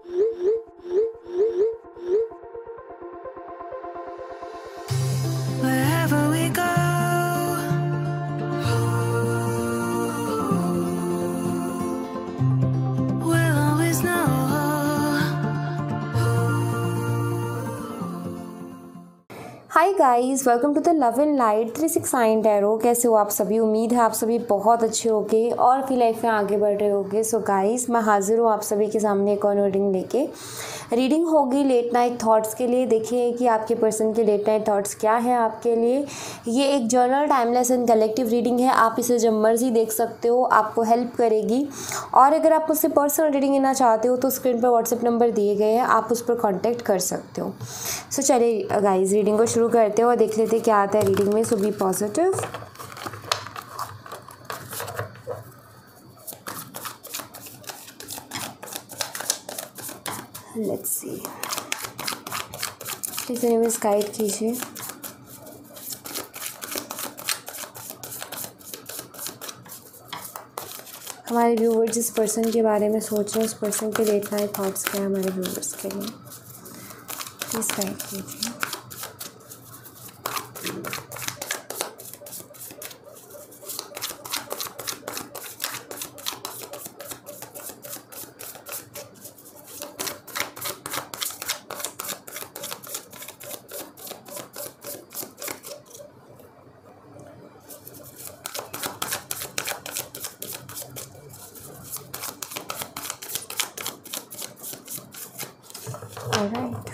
Wherever we go, we'll always know. Hi guys, welcome to the love and light 369 tarot. कैसे हो आप सभी? उम्मीद है आप सभी बहुत अच्छे होगे और अपनी लाइफ में आगे बढ़ रहे होगे। सो गाइस, मैं हाजिर हूँ आप सभी के सामने एक और रीडिंग लेके। रीडिंग होगी लेट नाइट थॉट्स के लिए। देखिए कि आपके पर्सन के लेट नाइट थॉट्स क्या है आपके लिए। ये एक journal, timeless and collective reading है। आप इसे जब मर्जी देख सकते हो, आपको हेल्प करेगी। और अगर आप मुझसे पर्सनल रीडिंग लेना चाहते हो तो स्क्रीन पर व्हाट्सएप नंबर दिए गए हैं, आप उस पर कॉन्टैक्ट कर सकते हो। सो चलिए गाइस, रीडिंग को शुरू करते हो और देख लेते क्या आता है रीडिंग में। So be positive. Let's see, please universe guide कीजिए। हमारे व्यूवर्स जिस पर्सन के बारे में सोच रहे हैं, उस पर्सन के लेट नाइट थॉट्स क्या है हमारे व्यूवर्स के लिए, प्लीज गाइड कीजिए। ऑलराइट,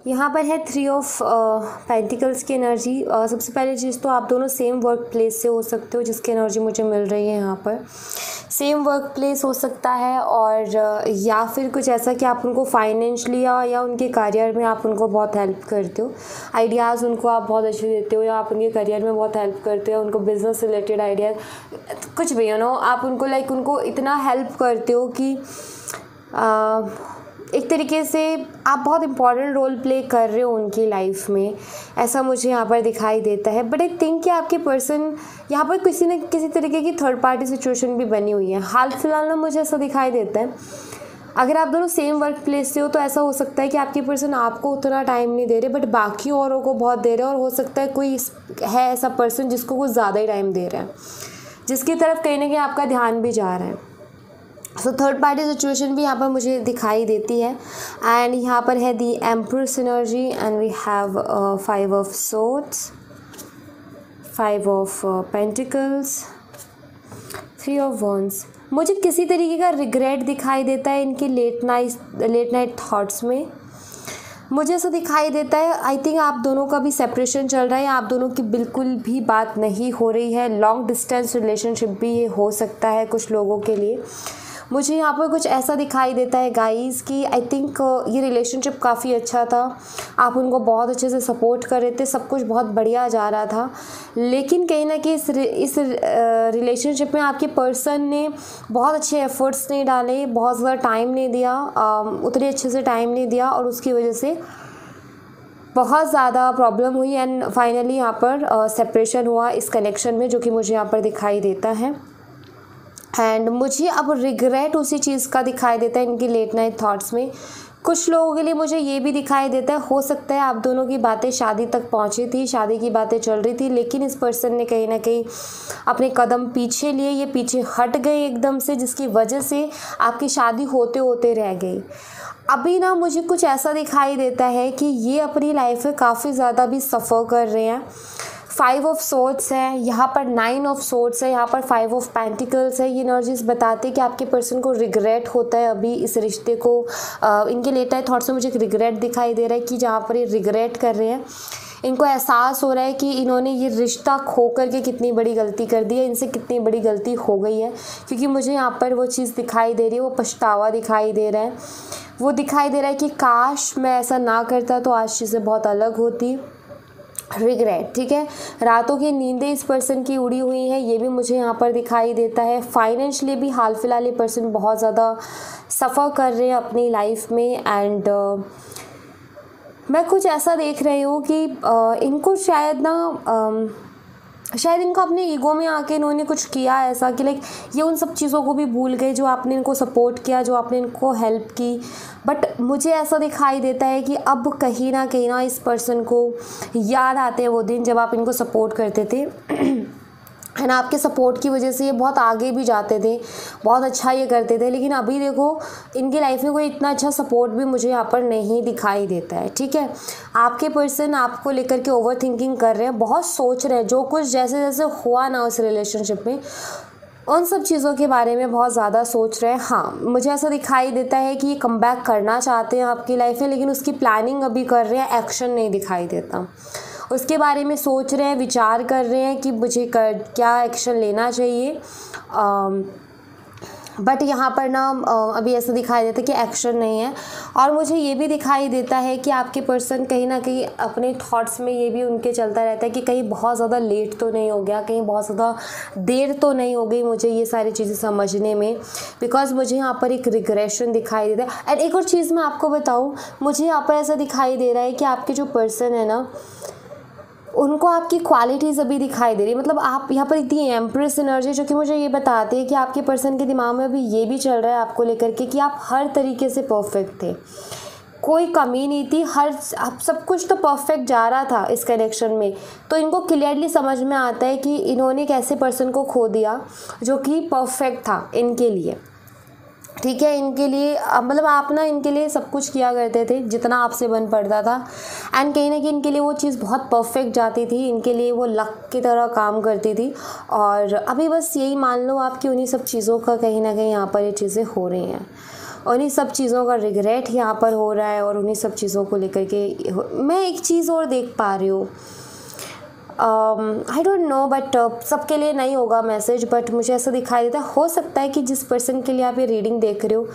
यहाँ पर है 3 ऑफ पेंटिकल्स की एनर्जी। सबसे पहले चीज़ तो आप दोनों सेम वर्क प्लेस से हो सकते हो, जिसकी एनर्जी मुझे मिल रही है यहाँ पर। सेम वर्क प्लेस हो सकता है, और या फिर कुछ ऐसा कि आप उनको फाइनेंशली या उनके करियर में आप उनको बहुत हेल्प करते हो। आइडियाज़ उनको आप बहुत अच्छे देते हो, या आप उनके करियर में बहुत हेल्प करते हो, उनको बिज़नेस रिलेटेड आइडिया कुछ भी आप उनको उनको इतना हेल्प करते हो कि एक तरीके से आप बहुत इम्पॉर्टेंट रोल प्ले कर रहे हो उनकी लाइफ में, ऐसा मुझे यहाँ पर दिखाई देता है। बट आई थिंक कि आपके पर्सन यहाँ पर किसी न किसी तरीके की थर्ड पार्टी सिचुएशन भी बनी हुई है। हाल फिलहाल में मुझे ऐसा दिखाई देता है। अगर आप दोनों सेम वर्क प्लेस से हो तो ऐसा हो सकता है कि आपके पर्सन आपको उतना टाइम नहीं दे रहे, बट बाकी औरों को बहुत दे रहे हैं। और हो सकता है कोई है ऐसा पर्सन जिसको कुछ ज़्यादा ही टाइम दे रहा है, जिसकी तरफ कहीं ना कहीं आपका ध्यान भी जा रहा है। सो थर्ड पार्टी सिचुएशन भी यहाँ पर मुझे दिखाई देती है। एंड यहाँ पर है the empress energy, and we have 5 of swords, 5 of pentacles, 3 of wands. मुझे किसी तरीके का रिग्रेट दिखाई देता है इनके लेट नाइट थॉट्स में। मुझे ऐसा दिखाई देता है आई थिंक आप दोनों का भी सेपरेशन चल रहा है, आप दोनों की बिल्कुल भी बात नहीं हो रही है। लॉन्ग डिस्टेंस रिलेशनशिप भी ये हो सकता है कुछ लोगों के लिए। मुझे यहाँ पर कुछ ऐसा दिखाई देता है गाइस कि आई थिंक ये रिलेशनशिप काफ़ी अच्छा था, आप उनको बहुत अच्छे से सपोर्ट कर रहे थे, सब कुछ बहुत बढ़िया जा रहा था। लेकिन कहीं ना कहीं इस रिलेशनशिप में आपके पर्सन ने बहुत अच्छे एफर्ट्स नहीं डाले, बहुत ज़्यादा टाइम नहीं दिया, उतने अच्छे से टाइम नहीं दिया, और उसकी वजह से बहुत ज़्यादा प्रॉब्लम हुई। एंड फाइनली यहाँ पर सेपरेशन हुआ इस कनेक्शन में, जो कि मुझे यहाँ पर दिखाई देता है। एंड मुझे अब रिग्रेट उसी चीज़ का दिखाई देता है इनकी लेट नाइट थॉट्स में। कुछ लोगों के लिए मुझे ये भी दिखाई देता है, हो सकता है आप दोनों की बातें शादी तक पहुंची थी, शादी की बातें चल रही थी, लेकिन इस पर्सन ने कहीं ना कहीं अपने कदम पीछे लिए, ये पीछे हट गए एकदम से, जिसकी वजह से आपकी शादी होते होते रह गई। अभी ना मुझे कुछ ऐसा दिखाई देता है कि ये अपनी लाइफ में काफ़ी ज़्यादा भी सफ़र कर रहे हैं। 5 ऑफ सोर्ड्स है, यहाँ पर 9 ऑफ सोर्ड्स है, यहाँ पर 5 ऑफ पेंटिकल्स है। ये एनर्जीज बताते हैं कि आपके पर्सन को रिग्रेट होता है अभी इस रिश्ते को। इनके लेट नाइट थॉट्स में मुझे एक रिग्रेट दिखाई दे रहा है कि जहाँ पर ये रिग्रेट कर रहे हैं, इनको एहसास हो रहा है कि इन्होंने ये रिश्ता खो करके कितनी बड़ी गलती कर दी है, इनसे कितनी बड़ी गलती हो गई है। क्योंकि मुझे यहाँ पर वो चीज़ दिखाई दे रही है, वो पछतावा दिखाई दे रहा है, वो दिखाई दे रहा है कि काश मैं ऐसा ना करता तो आज चीज़ें बहुत अलग होती। रिग्रेट, ठीक है। रातों की नींदें इस पर्सन की उड़ी हुई हैं, ये भी मुझे यहाँ पर दिखाई देता है। फाइनेंशियली भी हाल फिलहाल ये पर्सन बहुत ज़्यादा सफ़र कर रहे हैं अपनी लाइफ में। एंड मैं कुछ ऐसा देख रही हूँ कि इनको शायद ना शायद इनको अपने ईगो में आके इन्होंने कुछ किया ऐसा कि लाइक ये उन सब चीज़ों को भी भूल गए जो आपने इनको सपोर्ट किया, जो आपने इनको हेल्प की। बट मुझे ऐसा दिखाई देता है कि अब कहीं ना इस पर्सन को याद आते हैं वो दिन जब आप इनको सपोर्ट करते थे एंड आपके सपोर्ट की वजह से ये बहुत आगे भी जाते थे, बहुत अच्छा ये करते थे। लेकिन अभी देखो इनकी लाइफ में कोई इतना अच्छा सपोर्ट भी मुझे यहाँ पर नहीं दिखाई देता है। ठीक है, आपके पर्सन आपको लेकर के ओवर थिंकिंग कर रहे हैं, बहुत सोच रहे हैं, जो कुछ जैसे जैसे हुआ ना उस रिलेशनशिप में उन सब चीज़ों के बारे में बहुत ज़्यादा सोच रहे हैं। हाँ, मुझे ऐसा दिखाई देता है कि ये कमबैक करना चाहते हैं आपकी लाइफ में, लेकिन उसकी प्लानिंग अभी कर रहे हैं, एक्शन नहीं दिखाई देता। उसके बारे में सोच रहे हैं, विचार कर रहे हैं कि मुझे क्या एक्शन लेना चाहिए। बट यहाँ पर ना अभी ऐसा दिखाई देता है कि एक्शन नहीं है। और मुझे ये भी दिखाई देता है कि आपके पर्सन कहीं ना कहीं अपने थॉट्स में ये भी उनके चलता रहता है कि कहीं बहुत ज़्यादा लेट तो नहीं हो गया, कहीं बहुत ज़्यादा देर तो नहीं हो गई मुझे ये सारी चीज़ें समझने में, बिकॉज मुझे यहाँ पर एक रिग्रेशन दिखाई देता है। एंड एक और चीज़ मैं आपको बताऊँ, मुझे यहाँ पर ऐसा दिखाई दे रहा है कि आपके जो पर्सन है ना उनको आपकी क्वालिटीज़ अभी दिखाई दे रही है। मतलब आप यहाँ पर इतनी एम्प्रेस एनर्जी जो कि मुझे ये बताती है कि आपके पर्सन के दिमाग में अभी ये भी चल रहा है आपको लेकर के कि आप हर तरीके से परफेक्ट थे, कोई कमी नहीं थी, आप सब कुछ तो परफेक्ट जा रहा था इस कनेक्शन में। तो इनको क्लियरली समझ में आता है कि इन्होंने एक ऐसे पर्सन को खो दिया जो कि परफेक्ट था इनके लिए। ठीक है, इनके लिए मतलब आप ना इनके लिए सब कुछ किया करते थे जितना आपसे बन पड़ता था। एंड कहीं ना कहीं इनके लिए वो चीज़ बहुत परफेक्ट जाती थी, इनके लिए वो लक की तरह काम करती थी। और अभी बस यही मान लो आप कि उन्हीं सब चीज़ों का कहीं ना कहीं यहाँ पर ये चीज़ें हो रही हैं, उन्हीं सब चीज़ों का रिग्रेट यहाँ पर हो रहा है। और उन्हीं सब चीज़ों को लेकर के मैं एक चीज़ और देख पा रही हूँ, आई डोंट नो बट सबके लिए नहीं होगा मैसेज, बट मुझे ऐसा दिखाई देता है हो सकता है कि जिस पर्सन के लिए आप ये रीडिंग देख रहे हो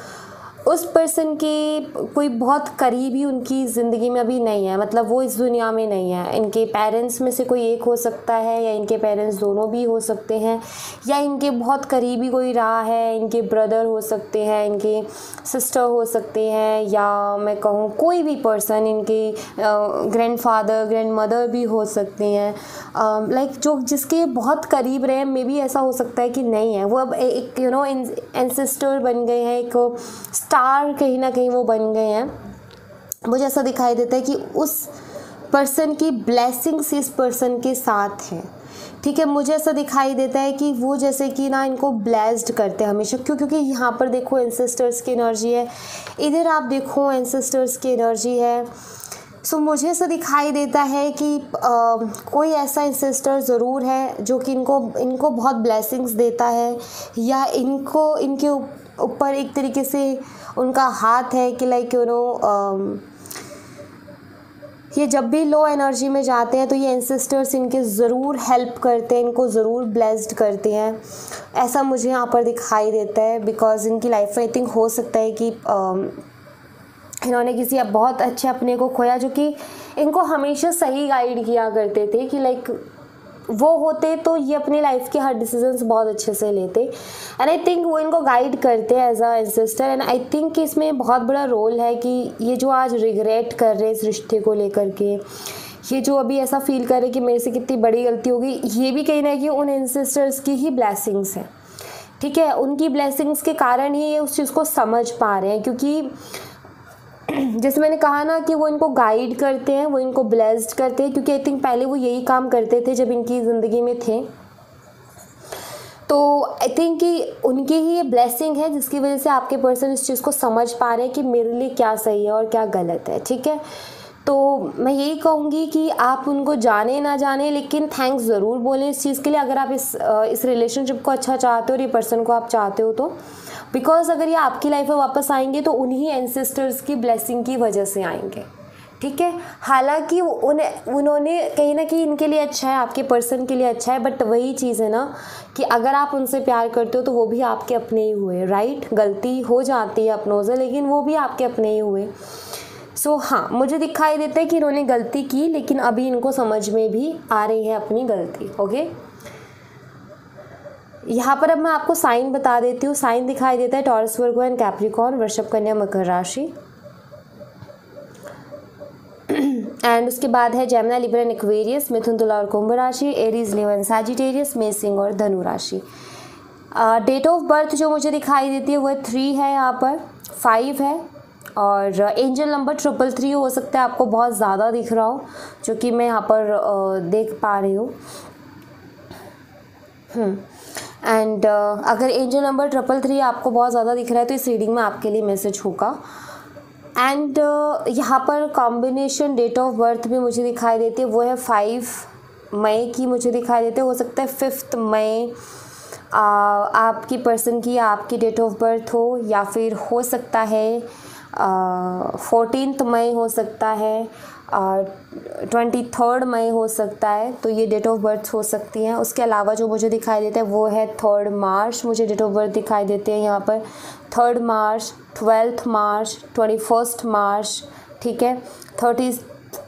उस पर्सन की कोई बहुत करीबी उनकी ज़िंदगी में अभी नहीं है, मतलब वो इस दुनिया में नहीं है। इनके पेरेंट्स में से कोई एक हो सकता है, या इनके पेरेंट्स दोनों भी हो सकते हैं, या इनके बहुत करीबी कोई रहा है, इनके ब्रदर हो सकते हैं, इनके सिस्टर हो सकते हैं, या मैं कहूँ कोई भी पर्सन, इनके ग्रैंडफादर ग्रैंडमदर भी हो सकते हैं, लाइक जो जिसके बहुत करीब रहे। मे बी ऐसा हो सकता है कि नहीं है, वो अब एक एंसेस्टर बन गए हैं, एक स्टार कहीं ना कहीं वो बन गए हैं। मुझे ऐसा दिखाई देता है कि उस पर्सन की ब्लेसिंग्स इस पर्सन के साथ हैं। ठीक है, मुझे ऐसा दिखाई देता है कि वो जैसे कि ना इनको ब्लेस्ड करते हैं हमेशा, क्योंकि यहाँ पर देखो एंसेस्टर्स की एनर्जी है, इधर आप देखो एंसेस्टर्स की एनर्जी है। सो मुझे ऐसा दिखाई देता है कि कोई ऐसा एंसेस्टर ज़रूर है जो कि इनको बहुत ब्लेसिंग्स देता है, या इनके ऊपर एक तरीके से उनका हाथ है कि लाइक ये जब भी लो एनर्जी में जाते हैं तो ये एंसेस्टर्स इनके ज़रूर हेल्प करते हैं, इनको ज़रूर ब्लेस्ड करते हैं। ऐसा मुझे यहाँ पर दिखाई देता है, बिकॉज इनकी लाइफ में आई थिंक हो सकता है कि इन्होंने किसी बहुत अच्छे अपने को खोया जो कि इनको हमेशा सही गाइड किया करते थे, कि लाइक वो होते तो ये अपनी लाइफ के हर डिसीजंस बहुत अच्छे से लेते। एंड आई थिंक वो इनको गाइड करते हैं as a ancestor. And I think कि इसमें बहुत बड़ा रोल है कि ये जो आज रिग्रेट कर रहे हैं इस रिश्ते को लेकर के, ये जो अभी ऐसा फील कर रहे कि मेरे से कितनी बड़ी गलती हो गई, ये भी कहीं ना कहीं उन एंसेस्टर्स की ही ब्लेसिंग्स हैं। ठीक है, उनकी ब्लेसिंग्स के कारण ही ये उस चीज़ को समझ पा रहे हैं, क्योंकि जैसे मैंने कहा ना कि वो इनको गाइड करते हैं, वो इनको ब्लेस्ड करते हैं, क्योंकि आई थिंक पहले वो यही काम करते थे जब इनकी ज़िंदगी में थे। तो आई थिंक कि उनकी ही ये ब्लेसिंग है जिसकी वजह से आपके पर्सन इस चीज़ को समझ पा रहे हैं कि मेरे लिए क्या सही है और क्या गलत है। ठीक है, तो मैं यही कहूँगी कि आप उनको जाने ना जाने लेकिन थैंक्स ज़रूर बोलें इस चीज़ के लिए, अगर आप इस रिलेशनशिप को अच्छा चाहते हो और ये पर्सन को आप चाहते हो तो। बिकॉज अगर ये आपकी लाइफ में वापस आएंगे तो उन्हीं एंसेस्टर्स की ब्लेसिंग की वजह से आएंगे। ठीक है, हालांकि उन्होंने कहीं ना कहीं इनके लिए अच्छा है, आपके पर्सन के लिए अच्छा है, बट वही चीज़ है ना कि अगर आप उनसे प्यार करते हो तो वो भी आपके अपने ही हुए, राइट। गलती हो जाती है अपनों से, लेकिन वो भी आपके अपने ही हुए। सो हाँ, मुझे दिखाई देता है कि इन्होंने गलती की, लेकिन अभी इनको समझ में भी आ रही है अपनी गलती। ओके, यहाँ पर अब मैं आपको साइन बता देती हूँ। साइन दिखाई देता है टॉरस, वर्गो एंड कैप्रिकॉर्न, वृषभ, कन्या, मकर राशि। एंड उसके बाद है जेमिनी, लिब्रा एंड एक्वेरियस, मिथुन, तुला और कुंभ राशि, एरीज, लियो एंड सैजिटेरियस, मेष, सिंह और धनु राशि। डेट ऑफ बर्थ जो मुझे दिखाई देती है वो 3 है, यहाँ पर 5 है, और एंजल नंबर 333 हो सकता है आपको बहुत ज़्यादा दिख रहा हो, जो कि मैं यहाँ पर देख पा रही हूँ। एंड अगर एंजल नंबर 333 आपको बहुत ज़्यादा दिख रहा है तो इस रीडिंग में आपके लिए मैसेज होगा। एंड यहाँ पर कॉम्बिनेशन डेट ऑफ बर्थ भी मुझे दिखाई देती है, वो है 5 मई की मुझे दिखाई देती है। हो सकता है 5 मई आपकी पर्सन की या आपकी डेट ऑफ बर्थ हो, या फिर हो सकता है 14 मई हो सकता है, 23 मई हो सकता है। तो ये डेट ऑफ बर्थ हो सकती हैं। उसके अलावा जो मुझे दिखाई देता है वो है 3 मार्च, मुझे डेट ऑफ बर्थ दिखाई देते हैं यहाँ पर 3 मार्च, 12 मार्च, 21 मार्च, ठीक है, 30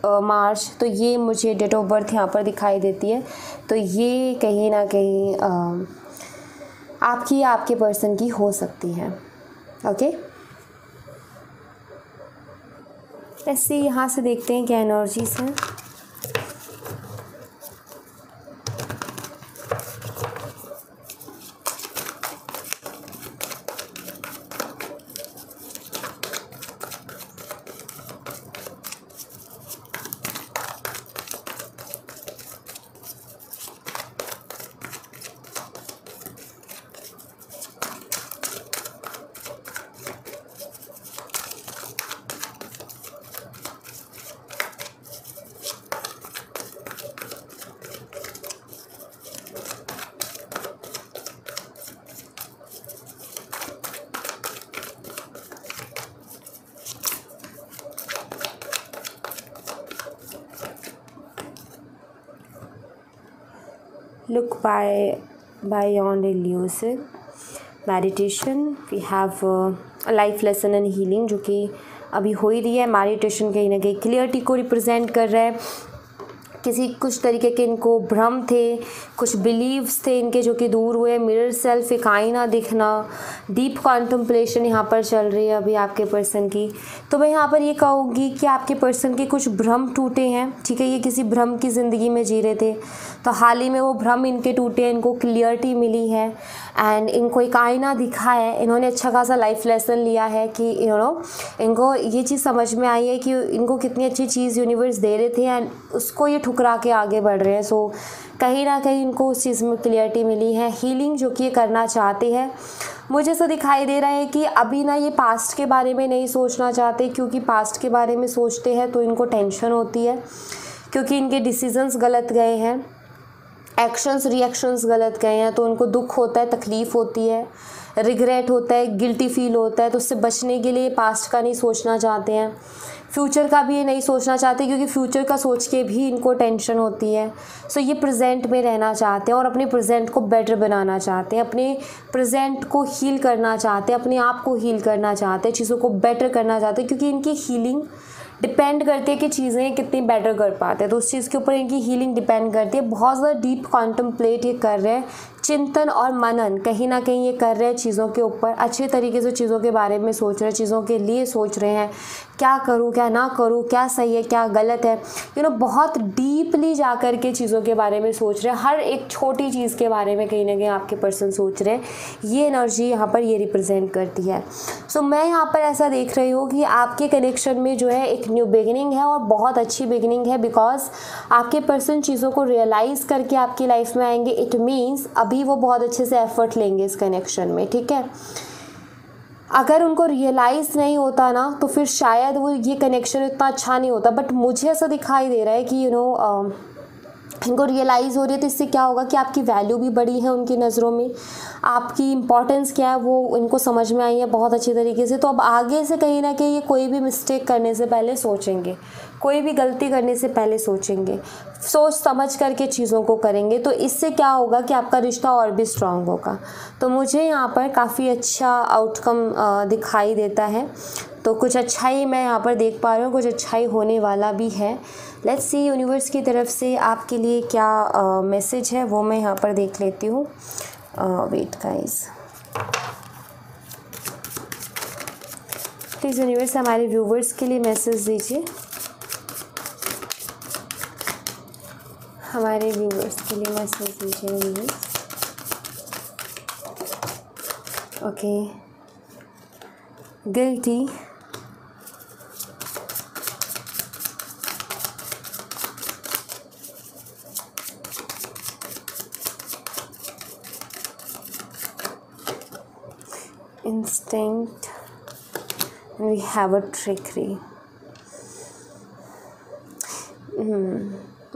मार्च। तो ये मुझे डेट ऑफ बर्थ यहाँ पर दिखाई देती है। तो ये कहीं ना कहीं आपकी या आपके पर्सन की हो सकती है। ओके, ऐसे यहाँ से देखते हैं क्या एनर्जीज हैं। Look beyond elusive meditation. We have a life lesson and healing, जो कि अभी हो ही रही है। मेडिटेशन कहीं ना कहीं क्लियरिटी को रिप्रेजेंट कर रहा है। कुछ तरीके के इनको भ्रम थे, कुछ बिलीव्स थे इनके जो कि दूर हुए। मिरर सेल्फ, एक आईना दिखना, डीप कॉन्टम्पलेशन यहाँ पर चल रही है अभी आपके पर्सन की। तो मैं यहाँ पर ये कहूँगी कि आपके पर्सन के कुछ भ्रम टूटे हैं, ठीक है। ये किसी भ्रम की ज़िंदगी में जी रहे थे, तो हाल ही में वो भ्रम इनके टूटे हैं, इनको क्लियरिटी मिली है एंड इनको एक आईना दिखा है। इन्होंने अच्छा खासा लाइफ लेसन लिया है कि इनको ये चीज़ समझ में आई है कि इनको कितनी अच्छी चीज़ यूनिवर्स दे रहे थे एंड उसको ये ठुकरा के आगे बढ़ रहे हैं। सो कहीं ना कहीं इनको उस चीज़ में क्लियरिटी मिली है। हीलिंग जो कि ये करना चाहते हैं, मुझे ऐसा दिखाई दे रहा है कि अभी ना ये पास्ट के बारे में नहीं सोचना चाहते, क्योंकि पास्ट के बारे में सोचते हैं तो इनको टेंशन होती है, क्योंकि इनके डिसीजंस गलत गए हैं, एक्शंस रिएक्शंस गलत गए हैं, तो उनको दुख होता है, तकलीफ़ होती है, रिग्रेट होता है, गिल्टी फील होता है। तो उससे बचने के लिए पास्ट का नहीं सोचना चाहते हैं, फ्यूचर का भी ये नहीं सोचना चाहते, क्योंकि फ्यूचर का सोच के भी इनको टेंशन होती है। सो ये प्रेजेंट में रहना चाहते हैं और अपने प्रेजेंट को बेटर बनाना चाहते हैं, अपने प्रेजेंट को हील करना चाहते हैं, अपने आप को हील करना चाहते हैं, चीज़ों को बेटर करना चाहते हैं, क्योंकि इनकी हीलिंग डिपेंड करती है कि चीज़ें कितनी बेटर कर पाते हैं। तो उस चीज़ के ऊपर इनकी हीलिंग डिपेंड करती है। बहुत ज़्यादा डीप कॉन्टम्पलेट ये कर रहे हैं, चिंतन और मनन कहीं ना कहीं ये कर रहे हैं चीज़ों के ऊपर, अच्छे तरीके से चीज़ों के बारे में सोच रहे हैं, चीज़ों के लिए सोच रहे हैं, क्या करूँ क्या ना करूँ, क्या सही है क्या गलत है। बहुत डीपली जा कर के चीज़ों के बारे में सोच रहे हैं, हर एक छोटी चीज़ के बारे में कहीं ना कहीं आपके पर्सन सोच रहे हैं। ये एनर्जी यहाँ पर ये रिप्रेजेंट करती है। सो मैं यहाँ पर ऐसा देख रही हूँ कि आपके कनेक्शन में जो है एक न्यू बिगिनिंग है और बहुत अच्छी बिगिनिंग है, बिकॉज आपके पर्सन चीज़ों को रियलाइज़ करके आपकी लाइफ में आएंगे। इट मीन्स अभी वो बहुत अच्छे से एफर्ट लेंगे इस कनेक्शन में, ठीक है। अगर उनको रियलाइज़ नहीं होता ना तो फिर शायद वो ये कनेक्शन इतना अच्छा नहीं होता, बट मुझे ऐसा दिखाई दे रहा है कि इनको रियलाइज़ हो रही है। तो इससे क्या होगा कि आपकी वैल्यू भी बढ़ी है उनकी नज़रों में, आपकी इम्पोर्टेंस क्या है वो इनको समझ में आई है बहुत अच्छी तरीके से। तो अब आगे से कहीं ना कहीं ये कोई भी मिस्टेक करने से पहले सोचेंगे, कोई भी गलती करने से पहले सोचेंगे, सोच समझ करके चीज़ों को करेंगे। तो इससे क्या होगा कि आपका रिश्ता और भी स्ट्रांग होगा। तो मुझे यहाँ पर काफ़ी अच्छा आउटकम दिखाई देता है। तो कुछ अच्छाई मैं यहाँ पर देख पा रही हूँ, कुछ अच्छाई होने वाला भी है। लेट्स सी यूनिवर्स की तरफ से आपके लिए क्या मैसेज है वो मैं यहाँ पर देख लेती हूँ। वेट गाइस, प्लीज़ यूनिवर्स हमारे व्यूवर्स के लिए मैसेज दीजिए। हमारे व्यूवर्स के लिए मैसेज दीजिए viewers. Okay, guilty, instinct, and we have a trickery.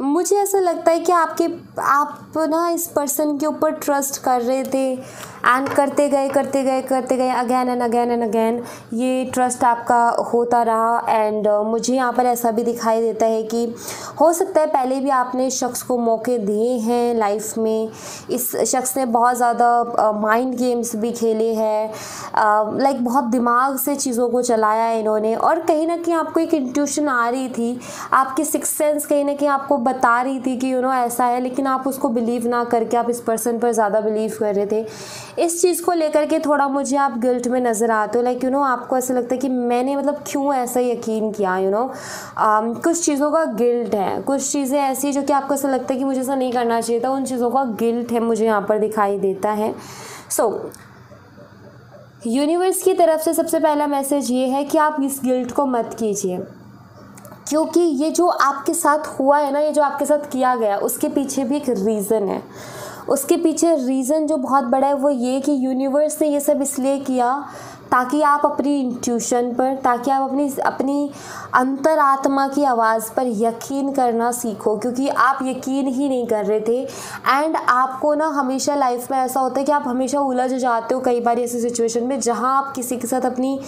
मुझे ऐसा लगता है कि आप ना इस पर्सन के ऊपर ट्रस्ट कर रहे थे एंड करते गए अगेन एंड अगेन ये ट्रस्ट आपका होता रहा। एंड मुझे यहाँ पर ऐसा भी दिखाई देता है कि हो सकता है पहले भी आपने इस शख्स को मौके दिए हैं लाइफ में। इस शख्स ने बहुत ज़्यादा माइंड गेम्स भी खेले हैं, लाइक बहुत दिमाग से चीज़ों को चलाया है इन्होंने। और कहीं ना कहीं आपको एक इंट्यूशन आ रही थी, आपकी सिक्स्थ सेंस कहीं ना कहीं आपको बता रही थी कि ऐसा है, लेकिन आप उसको बिलीव ना करके आप इस पर्सन पर ज़्यादा बिलीव कर रहे थे। इस चीज़ को लेकर के थोड़ा मुझे आप गिल्ट में नज़र आते हो, लाइक आपको ऐसा लगता है कि मैंने मतलब क्यों ऐसा यकीन किया। कुछ चीज़ों का गिल्ट है, कुछ चीज़ें ऐसी जो कि आपको ऐसा लगता है कि मुझे ऐसा नहीं करना चाहिए था, उन चीज़ों का गिल्ट है मुझे यहाँ पर दिखाई देता है। यूनिवर्स की तरफ से सबसे पहला मैसेज ये है कि आप इस गिल्ट को मत कीजिए, क्योंकि ये जो आपके साथ हुआ है ना, ये जो आपके साथ किया गया, उसके पीछे भी एक रीज़न है। उसके पीछे रीज़न जो बहुत बड़ा है वो ये कि यूनिवर्स ने ये सब इसलिए किया ताकि आप अपनी इंट्यूशन पर, ताकि आप अपनी अंतरात्मा की आवाज़ पर यकीन करना सीखो, क्योंकि आप यकीन ही नहीं कर रहे थे। एंड आपको ना हमेशा लाइफ में ऐसा होता है कि आप हमेशा उलझ जाते हो कई बार ऐसी सिचुएशन में जहां आप किसी के साथ अपनी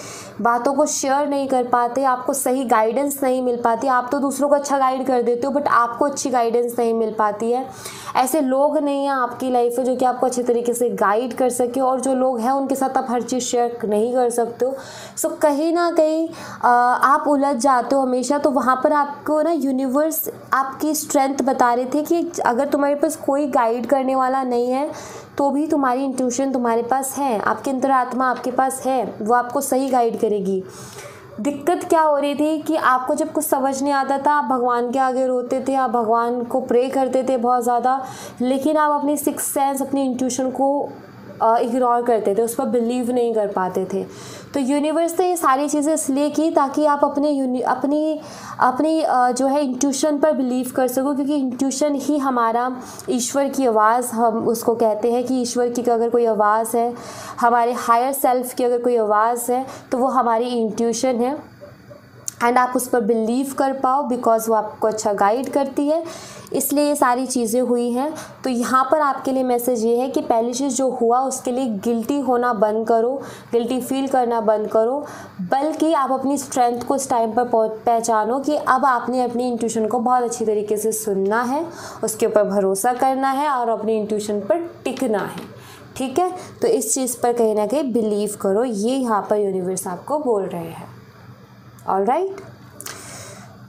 बातों को शेयर नहीं कर पाते, आपको सही गाइडेंस नहीं मिल पाती। आप तो दूसरों को अच्छा गाइड कर देते हो, बट आपको अच्छी गाइडेंस नहीं मिल पाती है। ऐसे लोग नहीं हैं आपकी लाइफ में जो कि आपको अच्छे तरीके से गाइड कर सके, और जो लोग हैं उनके साथ आप हर चीज़ शेयर नहीं कर सकते हो। सो कहीं ना कहीं आप उलझ जाते हो हमेशा। तो वहाँ पर आपको ना यूनिवर्स आपकी स्ट्रेंथ बता रहे थे कि अगर तुम्हारे पास कोई गाइड करने वाला नहीं है तो भी तुम्हारी इंट्यूशन तुम्हारे पास है, आपकी अंतरात्मा आपके पास है, वो आपको सही गाइड करेगी। दिक्कत क्या हो रही थी कि आपको जब कुछ समझ नहीं आता था, आप भगवान के आगे रोते थे, आप भगवान को प्रे करते थे बहुत ज़्यादा, लेकिन आप अपनी सिक्स्थ सेंस, अपनी इंट्यूशन को इग्नोर करते थे, उस पर बिलीव नहीं कर पाते थे। तो यूनिवर्स ने ये सारी चीज़ें इसलिए की ताकि आप अपनी जो है इंट्यूशन पर बिलीव कर सको, क्योंकि इंट्यूशन ही हमारा ईश्वर की आवाज़, हम उसको कहते हैं कि ईश्वर की अगर कोई आवाज़ है, हमारे हायर सेल्फ की अगर कोई आवाज़ है, तो वो हमारी इंट्यूशन है। एंड आप उस पर बिलीव कर पाओ बिकॉज वो आपको अच्छा गाइड करती है, इसलिए ये सारी चीज़ें हुई हैं। तो यहाँ पर आपके लिए मैसेज ये है कि पहली चीज़ जो हुआ उसके लिए गिल्टी होना बंद करो, गिल्टी फील करना बंद करो, बल्कि आप अपनी स्ट्रेंथ को इस टाइम पर पहचानो कि अब आपने अपनी इंट्यूशन को बहुत अच्छी तरीके से सुनना है, उसके ऊपर भरोसा करना है और अपनी इंट्यूशन पर टिकना है। ठीक है, तो इस चीज़ पर कहीं ना कहीं बिलीव करो, ये यहाँ पर यूनिवर्स आपको बोल रहे हैं। ऑल राइट,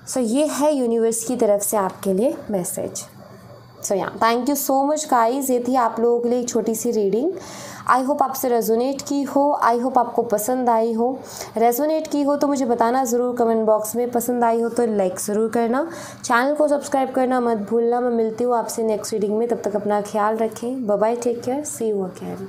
सो ये है यूनिवर्स की तरफ से आपके लिए मैसेज। सो या thank you so much guys, ये थी आप लोगों के लिए एक छोटी सी रीडिंग। आई होप आपसे रेजोनेट की हो, आई होप आपको पसंद आई हो। रेजोनेट की हो तो मुझे बताना ज़रूर कमेंट बॉक्स में, पसंद आई हो तो लाइक ज़रूर करना, चैनल को सब्सक्राइब करना मत भूलना। मैं मिलती हूँ आपसे नेक्स्ट रीडिंग में, तब तक अपना ख्याल रखें। Bye bye, take care, see you again.